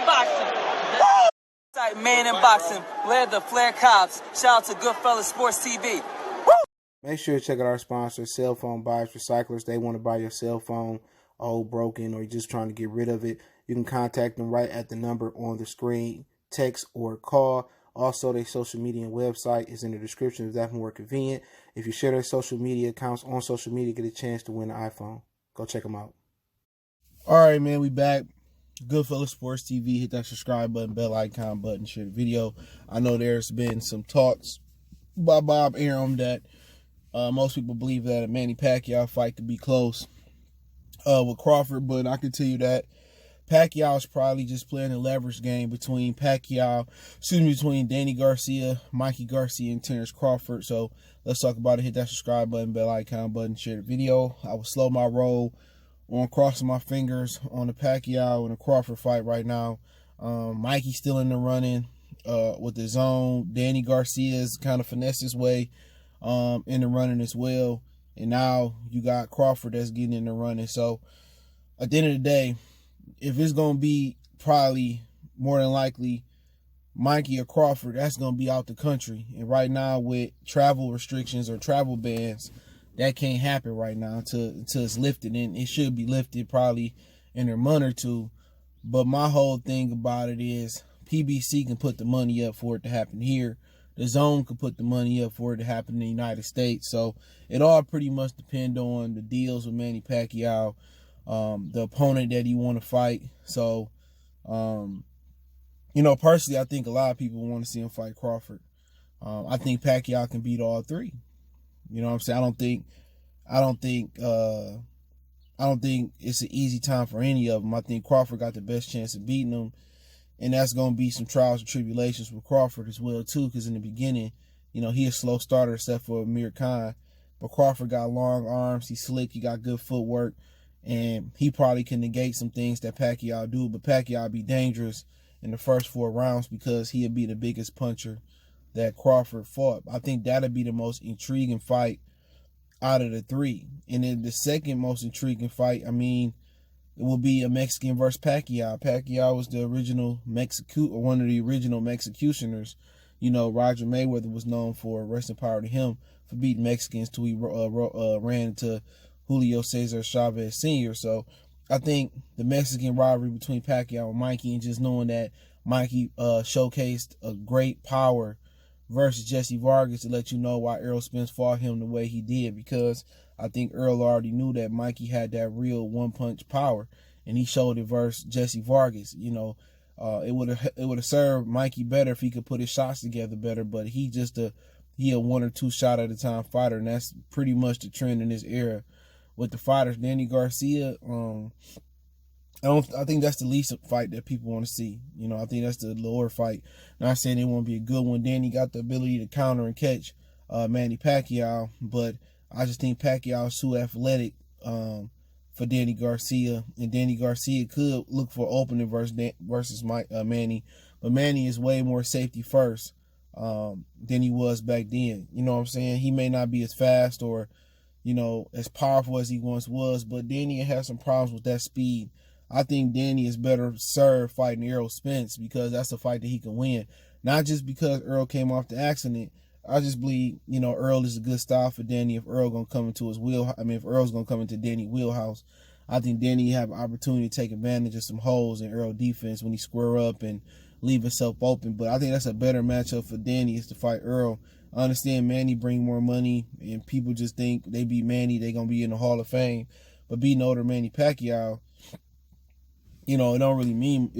in boxing. Man in boxing, led the Flair Cops. Shout out to Goodfellas Sports TV. Make sure to check out our sponsor, Cell Phone Buyers Recyclers. They want to buy your cell phone old, broken, or you're just trying to get rid of it. You can contact them right at the number on the screen, text or call. Also, their social media and website is in the description if that's more convenient. If you share their social media accounts on social media, get a chance to win an iPhone. Go check them out. All right, man, we back. Goodfellas Sports TV. Hit that subscribe button, bell icon button, share the video. I know there's been some talks by Bob Arum that most people believe that a Manny Pacquiao fight could be close with Crawford, but I can tell you that Pacquiao is probably just playing a leverage game between Danny Garcia, Mikey Garcia, and Terence Crawford. So let's talk about it. Hit that subscribe button, bell icon button, share the video. I will slow my roll on crossing my fingers on the Pacquiao and the Crawford fight right now. Mikey's still in the running with the zone. Danny Garcia's kind of finessed his way in the running as well. And now you got Crawford that's getting in the running. So at the end of the day, if it's going to be probably more than likely Mikey or Crawford, that's going to be out the country. And right now with travel restrictions or travel bans, that can't happen right now until it's lifted. And it should be lifted probably in a month or two. But my whole thing about it is PBC can put the money up for it to happen here. The zone could put the money up for it to happen in the United States. So it all pretty much depend on the deals with Manny Pacquiao, the opponent that he want to fight. So, personally, I think a lot of people want to see him fight Crawford. I think Pacquiao can beat all three. You know what I'm saying? I don't think it's an easy time for any of them. I think Crawford got the best chance of beating him. And that's going to be some trials and tribulations with Crawford as well, too, because in the beginning, he a slow starter except for Amir Khan. But Crawford got long arms. He's slick. He got good footwork. And he probably can negate some things that Pacquiao do. But Pacquiao be dangerous in the first 4 rounds because he'll be the biggest puncher that Crawford fought. I think that'll be the most intriguing fight out of the 3. And then the second most intriguing fight, it will be a Mexican versus Pacquiao. Pacquiao was the original one of the original Mexicutioners. Roger Mayweather was known for, rest in power to him, for beating Mexicans till he ran into Julio Cesar Chavez Sr. So I think the Mexican rivalry between Pacquiao and Mikey, and just knowing that Mikey showcased a great power versus Jesse Vargas, to let you know why Errol Spence fought him the way he did, because I think Earl already knew that Mikey had that real one-punch power, and he showed it versus Jesse Vargas. It would have served Mikey better if he could put his shots together better, but he a 1 or 2 shot at a time fighter, and that's pretty much the trend in this era with the fighters. Danny Garcia, I think that's the least fight that people want to see. I think that's the lower fight. Not saying it won't be a good one. Danny got the ability to counter and catch Manny Pacquiao, but I just think Pacquiao is too athletic for Danny Garcia, and Danny Garcia could look for opening versus Manny, but Manny is way more safety first than he was back then. You know what I'm saying? He may not be as fast or as powerful as he once was, but Danny has some problems with that speed. I think Danny is better served fighting Errol Spence because that's a fight that he can win. Not just because Earl came off the accident. I just believe, Earl is a good style for Danny. If Earl's going to come into Danny's wheelhouse, I think Danny have an opportunity to take advantage of some holes in Earl defense when he square up and leave himself open. But I think that's a better matchup for Danny, is to fight Earl. I understand Manny bring more money, and people just think they beat Manny, they going to be in the Hall of Fame. But beating older Manny Pacquiao, it don't really mean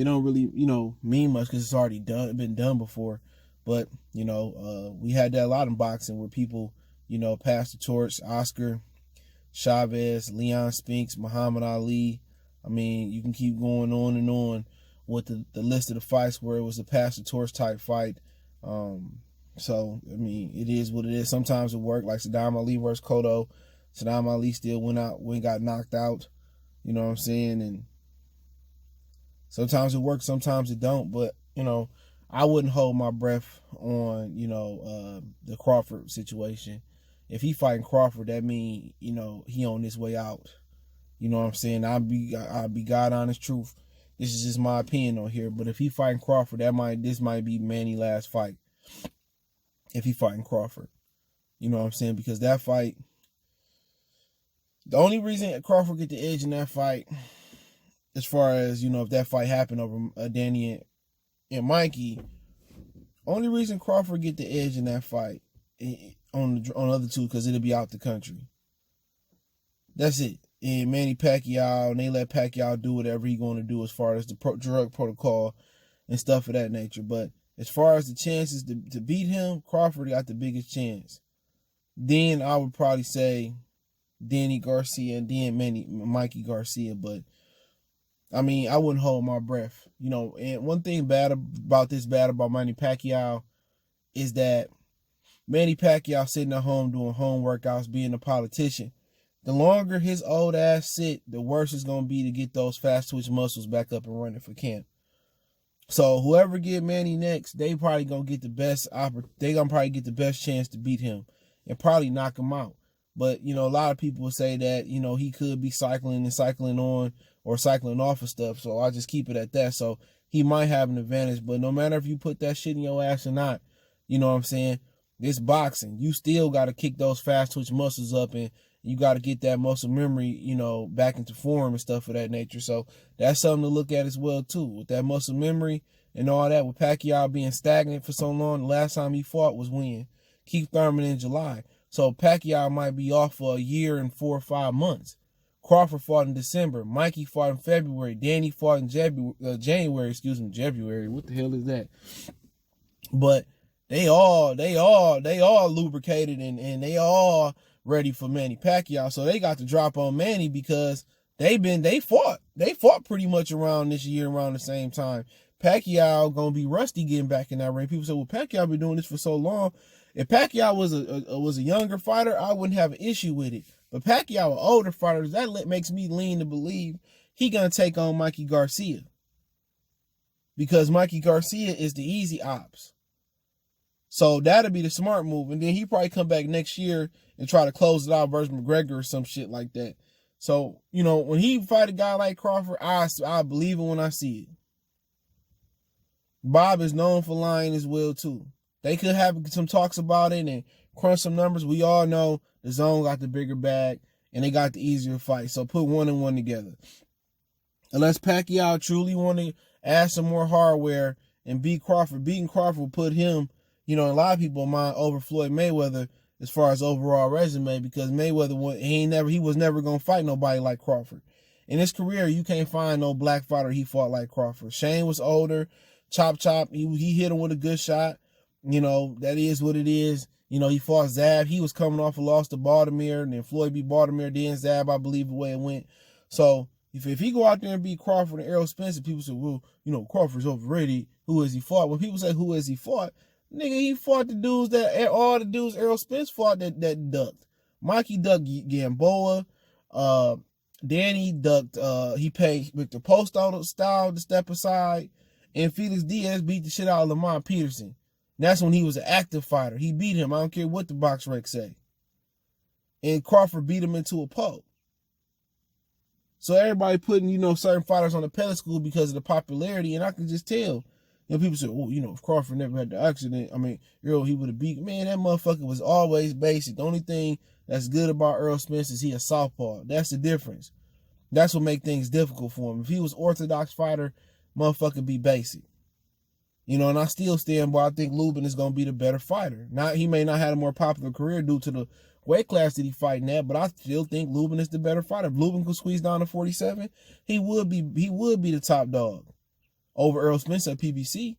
much because it's already been done before. But, we had that a lot in boxing where people, passed the torch. Oscar, Chavez, Leon Spinks, Muhammad Ali. You can keep going on and on with the list of the fights where it was a pass the torch type fight. So, it is what it is. Sometimes it worked, like Saddam Ali versus Cotto. Saddam Ali still got knocked out. You know what I'm saying? And sometimes it works, sometimes it don't. But, I wouldn't hold my breath on, the Crawford situation. If he fighting Crawford, that mean, he on his way out. You know what I'm saying? I'll be God honest truth. This is just my opinion on here. But if he fighting Crawford, this might be Manny's last fight. If he fighting Crawford. You know what I'm saying? Because that fight, the only reason Crawford get the edge in that fight, as far as, if that fight happened over Danny and Mikey, only reason Crawford get the edge in that fight on the other two, because it'll be out the country. That's it. And Manny Pacquiao, and they let Pacquiao do whatever he going to do as far as the drug protocol and stuff of that nature. But as far as the chances to beat him, Crawford got the biggest chance. Then I would probably say Danny Garcia and then Mikey Garcia. But, I mean, I wouldn't hold my breath. And one thing bad about Manny Pacquiao is that Manny Pacquiao sitting at home doing home workouts, being a politician. The longer his old ass sit, the worse it's going to be to get those fast twitch muscles back up and running for camp. So whoever get Manny next, they probably going to get the best chance to beat him and probably knock him out. But, a lot of people will say that, he could be cycling on or cycling off of stuff. So I'll just keep it at that. So he might have an advantage. But no matter if you put that shit in your ass or not, you know what I'm saying? This boxing, you still got to kick those fast twitch muscles up, and you got to get that muscle memory, back into form and stuff of that nature. So that's something to look at as well, too. With that muscle memory and all that, with Pacquiao being stagnant for so long, the last time he fought was when? Keith Thurman in July. So Pacquiao might be off for a year and 4 or 5 months. Crawford fought in December. Mikey fought in February. Danny fought in January. What the hell is that? But they all lubricated and they all ready for Manny Pacquiao. So they got to drop on Manny because they fought pretty much around this year, around the same time. Pacquiao gonna be rusty getting back in that ring. People say, well, Pacquiao been doing this for so long. If Pacquiao was a younger fighter, I wouldn't have an issue with it. But Pacquiao, an older fighter, that makes me lean to believe he gonna take on Mikey Garcia, because Mikey Garcia is the easy ops. So that'll be the smart move. And then he probably come back next year and try to close it out versus McGregor or some shit like that. So, when he fight a guy like Crawford, I believe it when I see it. Bob is known for lying as well, too. They could have some talks about it and crunch some numbers. We all know the DAZN got the bigger bag and they got the easier fight. So put one and one together. Unless Pacquiao truly want to add some more hardware and beat Crawford, beating Crawford will put him, a lot of people mind over Floyd Mayweather as far as overall resume, because Mayweather, he was never going to fight nobody like Crawford. In his career, you can't find no black fighter he fought like Crawford. Shane was older. Chop, he hit him with a good shot. That is what it is. He fought Zab. He was coming off a loss to Baltimore, and then Floyd beat Baltimore, then Zab, I believe, the way it went. So if he go out there and beat Crawford and Errol Spence, people say, well, Crawford's overrated. Who has he fought? When people say, who has he fought? Nigga, he fought the dudes all the dudes Errol Spence fought that ducked. Mikey ducked Gamboa. Danny ducked, he paid Victor Post style to step aside. And Felix Diaz beat the shit out of Lamont Peterson. And that's when he was an active fighter. He beat him. I don't care what the box rec say. And Crawford beat him into a pole. So everybody putting, certain fighters on the pedestal because of the popularity. And I can just tell. People say, oh, if Crawford never had the accident, he would have beat. Man, that motherfucker was always basic. The only thing that's good about Errol Spence is he a southpaw. That's the difference. That's what make things difficult for him. If he was orthodox fighter, motherfucker be basic. And I still stand by, I think Lubin is going to be the better fighter. He may not have a more popular career due to the weight class that he fighting at, but I still think Lubin is the better fighter. If Lubin could squeeze down to 47, he would be the top dog over Errol Spence at PBC.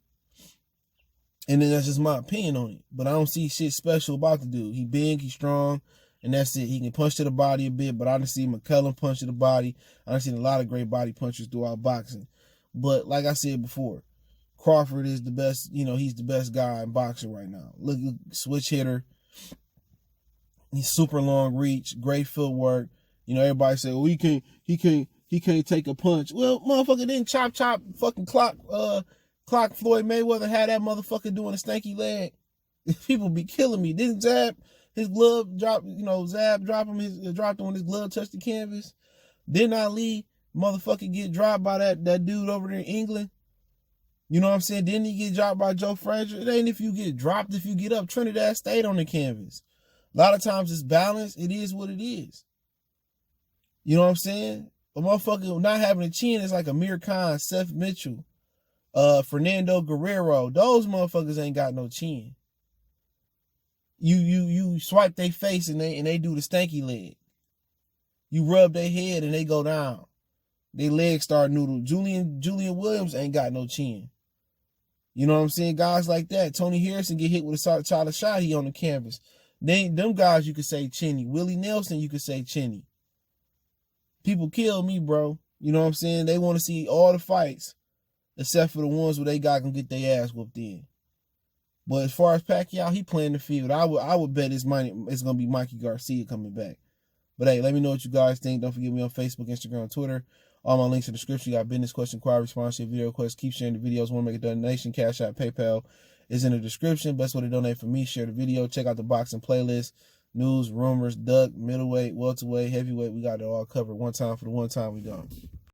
And then that's just my opinion on it. But I don't see shit special about the dude. He big, he strong, and that's it. He can punch to the body a bit, but I done seen McCullum punch to the body. I done seen a lot of great body punchers throughout boxing. But like I said before, Crawford is the best, he's the best guy in boxing right now. Look, switch hitter. He's super long reach, great footwork. Everybody say, well, he can't take a punch. Well, motherfucker didn't chop fucking clock Floyd Mayweather had that motherfucker doing a stanky leg. People be killing me. Didn't Zab his glove drop, Zab dropped him when his glove touched the canvas? Didn't Ali Motherfucker get dropped by that dude over there in England. You know what I'm saying? Didn't he get dropped by Joe Frazier? It ain't if you get dropped, if you get up. Trinidad stayed on the canvas. A lot of times it's balanced. It is what it is. You know what I'm saying? A motherfucker not having a chin is like Amir Khan, Seth Mitchell, Fernando Guerrero. Those motherfuckers ain't got no chin. You swipe their face and they do the stanky leg. You rub their head and they go down. Their legs start noodle. Julian Williams ain't got no chin. You know what I'm saying? Guys like that. Tony Harrison get hit with a child shot, he on the canvas. Them guys you could say chinny. Willie Nelson you could say chinny. People kill me, bro. You know what I'm saying? They want to see all the fights except for the ones where they got can get their ass whooped in. But as far as Pacquiao, he playing the field. I would bet it's gonna be Mikey Garcia coming back. But hey, let me know what you guys think. Don't forget me on Facebook, Instagram, Twitter. All my links in the description. You got business question, inquiry, response, video requests. Keep sharing the videos. Want to make a donation? Cash App, PayPal is in the description. Best way to donate for me. Share the video. Check out the boxing playlist. News, rumors, duck, middleweight, welterweight, heavyweight. We got it all covered one time for the one time we done.